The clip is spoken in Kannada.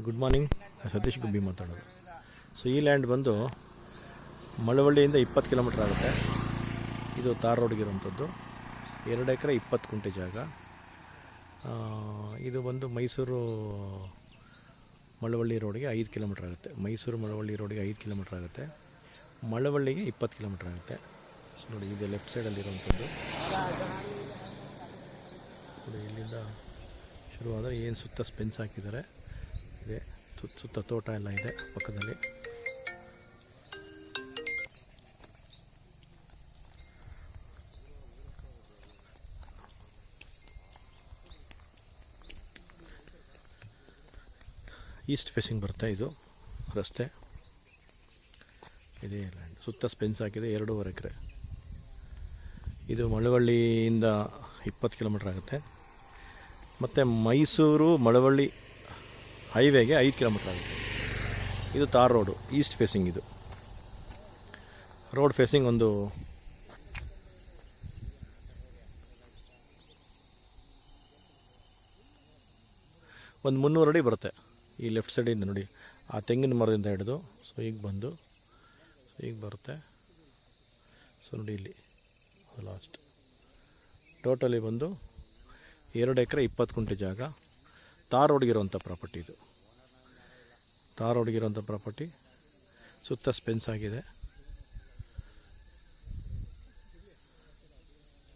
ಗುಡ್ ಮಾರ್ನಿಂಗ್, ಸತೀಶ್ ಗುಬ್ಬಿ ಮಾತಾಡೋದು. ಸೊ ಈ ಲ್ಯಾಂಡ್ ಬಂದು ಮಳವಳ್ಳಿಯಿಂದ 20 ಕಿಲೋಮೀಟ್ರ್ ಆಗುತ್ತೆ. ಇದು ತಾರ್ ರೋಡ್ಗಿರೋಂಥದ್ದು. 2 ಎಕರೆ 20 ಕುಂಟೆ ಜಾಗ. ಇದು ಬಂದು ಮೈಸೂರು ಮಳವಳ್ಳಿ ರೋಡ್ಗೆ 5 ಕಿಲೋಮೀಟ್ರ್ ಆಗುತ್ತೆ. ಮೈಸೂರು ಮಳವಳ್ಳಿ ರೋಡ್ಗೆ 5 ಕಿಲೋಮೀಟ್ರ್ ಆಗುತ್ತೆ. ಮಳವಳ್ಳಿಗೆ 20 ಕಿಲೋಮೀಟ್ರ್ ಆಗುತ್ತೆ. ಸೊ ನೋಡಿ, ಇದು ಲೆಫ್ಟ್ ಸೈಡಲ್ಲಿರೋಂಥದ್ದು. ನೋಡಿ, ಇಲ್ಲಿಂದ ಶುರುವಾದರೆ ಏನು ಸುತ್ತ ಸ್ಪೆನ್ಸ್ ಹಾಕಿದ್ದಾರೆ ಇದೆ. ಸುತ್ತ ತೋಟ ಎಲ್ಲ ಇದೆ ಪಕ್ಕದಲ್ಲಿ. ಈಸ್ಟ್ ಫೇಸಿಂಗ್ ಬರುತ್ತೆ ಇದು ರಸ್ತೆ. ಇದೇ ಲ್ಯಾಂಡ್ ಸುತ್ತ ಸ್ಪೆನ್ಸ್ ಹಾಕಿದೆ. 2.5 ಎಕರೆ. ಇದು ಮಳವಳ್ಳಿಯಿಂದ 20 ಕಿಲೋಮೀಟ್ರ್ ಆಗುತ್ತೆ. ಮತ್ತು ಮೈಸೂರು ಮಳವಳ್ಳಿ ಹೈವೇಗೆ 5 ಕಿಲೋಮೀಟ್ರ್ ಆಗುತ್ತೆ. ಇದು ತಾರ್ ರೋಡು, ಈಸ್ಟ್ ಫೇಸಿಂಗ್. ಇದು ರೋಡ್ ಫೇಸಿಂಗ್ ಒಂದು ಒಂದು 300 ಅಡಿ ಬರುತ್ತೆ. ಈ ಲೆಫ್ಟ್ ಸೈಡಿಂದ ನೋಡಿ, ಆ ತೆಂಗಿನ ಮರದಿಂದ ಹಿಡಿದು ಸೊ ಈಗ ಬಂದು ಈಗ ಬರುತ್ತೆ. ಸೊ ನೋಡಿ, ಇಲ್ಲಿ ಲಾಸ್ಟ್ ಟೋಟಲಿ ಬಂದು 2 ಎಕರೆ 20 ಕುಂಟೆ ಜಾಗ. ತಾರ್ ರೋಡ್ಗಿರೋಂಥ ಪ್ರಾಪರ್ಟಿ ಇದು. ತಾರ್ ರೋಡ್ಗಿರೋಂಥ ಪ್ರಾಪರ್ಟಿ. ಸುತ್ತ ಸ್ಪೆನ್ಸ್ ಆಗಿದೆ.